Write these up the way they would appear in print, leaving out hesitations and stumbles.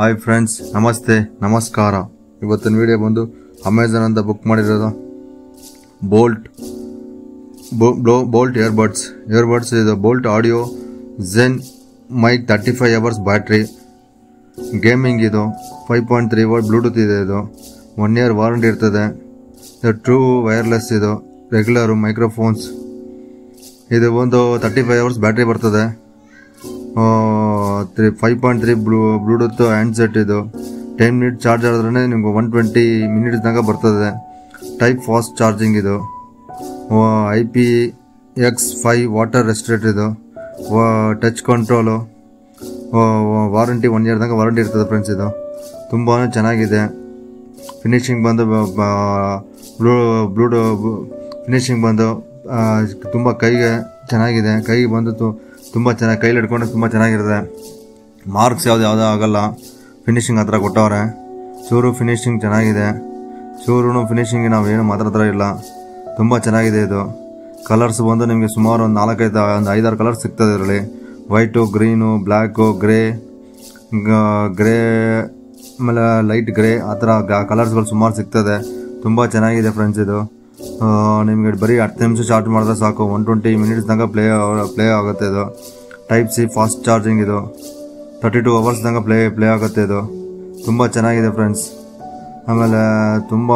Hi friends, ನಮಸ್ತೆ, ನಮಸ್ಕಾರ. ಇವತ್ತಿನ ವಿಡಿಯೋ ಬಂದು ಅಮೆಝಾನ್ ಅಂತ ಬುಕ್ ಮಾಡಿರೋದು ಬೋಲ್ಟ್ ಇಯರ್ಬಡ್ಸ್ ಇದು Boult audio Zen mic 35 hours battery, gaming. ಇದು 5.3 watt ಬ್ಲೂಟೂತ್ ಇದೆ. ಇದು 1 year ವಾರಂಟಿ ಇರ್ತದೆ. ಇದು ಟ್ರೂ ವೈರ್ಲೆಸ್. ಇದು ರೆಗ್ಯುಲರು ಮೈಕ್ರೋಫೋನ್ಸ್. ಇದು ಒಂದು 35 hours ಬ್ಯಾಟ್ರಿ ಬರ್ತದೆ. 5.3 ಬ್ಲೂಟೂತ್ ಹ್ಯಾಂಡ್ಸೆಟ್. ಇದು 10 minutes ಚಾರ್ಜ್ ಆದ್ರೆ ನಿಮ್ಗೆ 120 minutes ತನಕ ಬರ್ತದೆ. Type fast charging. ಇದು IPX5 ವಾಟರ್ ರೆಸ್ಟ್ರೇಟ್. ಇದು ಟಚ್ ಕಂಟ್ರೋಲು. ವಾರಂಟಿ 1 year ತನಕ ವಾರಂಟಿ ಇರ್ತದೆ ಫ್ರೆಂಡ್ಸ್. ಇದು ತುಂಬಾ ಚೆನ್ನಾಗಿದೆ. ಫಿನಿಶಿಂಗ್ ಬಂದು ಫಿನಿಶಿಂಗ್ ಬಂದು ತುಂಬ ಕೈಗೆ ಚೆನ್ನಾಗಿದೆ. ಕೈಗೆ ಬಂದು ತುಂಬ ಚೆನ್ನಾಗಿ ಕೈಲಿ ಹಿಡ್ಕೊಂಡ್ರೆ ತುಂಬ ಚೆನ್ನಾಗಿರುತ್ತೆ. ಮಾರ್ಕ್ಸ್ ಯಾವುದೂ ಆಗಲ್ಲ. ಫಿನಿಶಿಂಗ್ ಹತ್ರ ಕೊಟ್ಟವ್ರೆ. ಚೂರು ಫಿನಿಶಿಂಗ್ ಚೆನ್ನಾಗಿದೆ. ಚೂರು ಫಿನಿಶಿಂಗ್ ನಾವೇನು ಮಾತಾಡ್ತಾ ಇಲ್ಲ. ತುಂಬ ಚೆನ್ನಾಗಿದೆ. ಇದು ಕಲರ್ಸ್ ಬಂದು ನಿಮಗೆ ಸುಮಾರು ಒಂದು 5-6 ಕಲರ್ಸ್ ಸಿಗ್ತದೆ ಇದರಲ್ಲಿ. ವೈಟು, ಗ್ರೀನು, ಬ್ಲ್ಯಾಕು, ಗ್ರೇ, ಆಮೇಲೆ ಲೈಟ್ ಗ್ರೇ, ಆ ಥರ ಕಲರ್ಸ್ಗಳು ಸುಮಾರು ಸಿಗ್ತದೆ. ತುಂಬ ಚೆನ್ನಾಗಿದೆ ಫ್ರೆಂಡ್ಸ್. ಇದು ನಿಮಗೆ ಬರೀ 10 ನಿಮಿಷ ಚಾರ್ಜ್ ಮಾಡಿದ್ರೆ ಸಾಕು. 120 minutes ತನಕ ಪ್ಲೇ ಆಗುತ್ತೆ. ಇದು ಟೈಪ್ ಸಿ ಫಾಸ್ಟ್ ಚಾರ್ಜಿಂಗ್. ಇದು 32 hours ತನಕ ಪ್ಲೇ ಆಗುತ್ತೆ. ಇದು ತುಂಬ ಚೆನ್ನಾಗಿದೆ ಫ್ರೆಂಡ್ಸ್. ಆಮೇಲೆ ತುಂಬ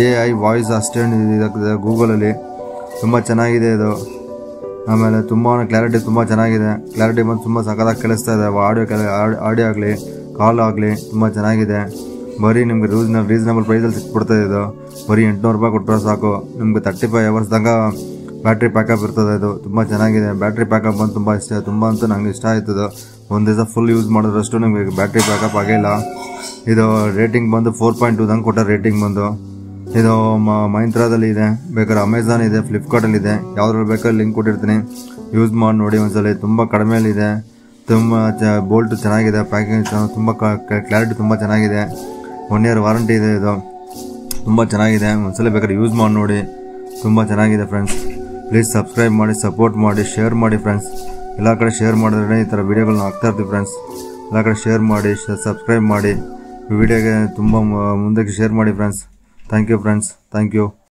AI ವಾಯ್ಸ್ ಅಸಿಸ್ಟೆಂಟ್ ಇದೆ ಗೂಗಲಲ್ಲಿ. ತುಂಬ ಚೆನ್ನಾಗಿದೆ ಇದು. ಆಮೇಲೆ ತುಂಬ ಕ್ಲಾರಿಟಿ ತುಂಬ ಚೆನ್ನಾಗಿದೆ. ಕ್ಲಾರಿಟಿ ಬಂದು ತುಂಬ ಸಖತ್ತಾಗಿ ಕೇಳಿಸ್ತಾ ಇದೆ. ಆಡಿಯೋ ಆಗಲಿ ಕಾಲ್ ಆಗಲಿ ತುಂಬ ಚೆನ್ನಾಗಿದೆ. ಬರೀ ನಿಮ್ಗೆ ರೀಸನಬಲ್ ಪ್ರೈಸಲ್ಲಿ ಸಿಕ್ಬಿಡ್ತದೆ. ಇದು ಬರೀ 800 ರೂಪಾಯಿ ಕೊಟ್ಟರೆ ಸಾಕು. ನಿಮ್ಗೆ 35 hours ತನಕ ಬ್ಯಾಟ್ರಿ ಪ್ಯಾಕಪ್ ಇರ್ತದೆ. ಇದು ತುಂಬ ಚೆನ್ನಾಗಿದೆ. ಬ್ಯಾಟ್ರಿ ಪ್ಯಾಕಪ್ ಬಂದು ತುಂಬ ಇಷ್ಟ. ತುಂಬ ಅಂತೂ ನಂಗೆ ಇಷ್ಟ ಆಯ್ತದು. ಒಂದು ದಿವಸ ಫುಲ್ ಯೂಸ್ ಮಾಡಿದ್ರಷ್ಟು ನಿಮಗೆ ಬ್ಯಾಟ್ರಿ ಪ್ಯಾಕಪ್ ಆಗಿಲ್ಲ. ಇದು ರೇಟಿಂಗ್ ಬಂದು 4.2 ತನಕ ಕೊಟ್ಟ ರೇಟಿಂಗ್ ಬಂದು. ಇದು ಮೈಂತ್ರಾದಲ್ಲಿ ಇದೆ, ಬೇಕಾದ್ರೆ ಅಮೆಝಾನ್ ಇದೆ, ಫ್ಲಿಪ್ಕಾರ್ಟಲ್ಲಿ ಇದೆ. ಯಾವ್ದ್ರಲ್ಲಿ ಬೇಕಾದ್ರೆ ಲಿಂಕ್ ಕೊಟ್ಟಿರ್ತೀನಿ, ಯೂಸ್ ಮಾಡಿ ನೋಡಿ ಒಂದ್ಸಲ. ತುಂಬ ಕಡಿಮೆಯಲ್ಲಿದೆ. ತುಂಬ ಬೋಲ್ಟ್ ಚೆನ್ನಾಗಿದೆ. ಪ್ಯಾಕಿಂಗ್ ತುಂಬ ಕ್ಲಾರಿಟಿ ತುಂಬ ಚೆನ್ನಾಗಿದೆ. 1 year ವಾರಂಟಿ ಇದೆ. ಇದು ತುಂಬ ಚೆನ್ನಾಗಿದೆ. ಒಂದ್ಸಲ ಬೇಕಾದ್ರೆ ಯೂಸ್ ಮಾಡಿ ನೋಡಿ. ತುಂಬ ಚೆನ್ನಾಗಿದೆ ಫ್ರೆಂಡ್ಸ್. ಪ್ಲೀಸ್ ಸಬ್ಸ್ಕ್ರೈಬ್ ಮಾಡಿ, ಸಪೋರ್ಟ್ ಮಾಡಿ, ಶೇರ್ ಮಾಡಿ ಫ್ರೆಂಡ್ಸ್. ಎಲ್ಲ ಕಡೆ ಶೇರ್ ಮಾಡಿದ್ರೆ ಈ ಥರ ವೀಡಿಯೋಗಳನ್ನ ಹಾಕ್ತಾ ಇರ್ತೀವಿ ಫ್ರೆಂಡ್ಸ್. ಎಲ್ಲ ಕಡೆ ಶೇರ್ ಮಾಡಿ, ಸಬ್ಸ್ಕ್ರೈಬ್ ಮಾಡಿ, ವಿಡಿಯೋಗೆ ತುಂಬ ಮುಂದಕ್ಕೆ ಶೇರ್ ಮಾಡಿ friends. Thank you friends. Thank you.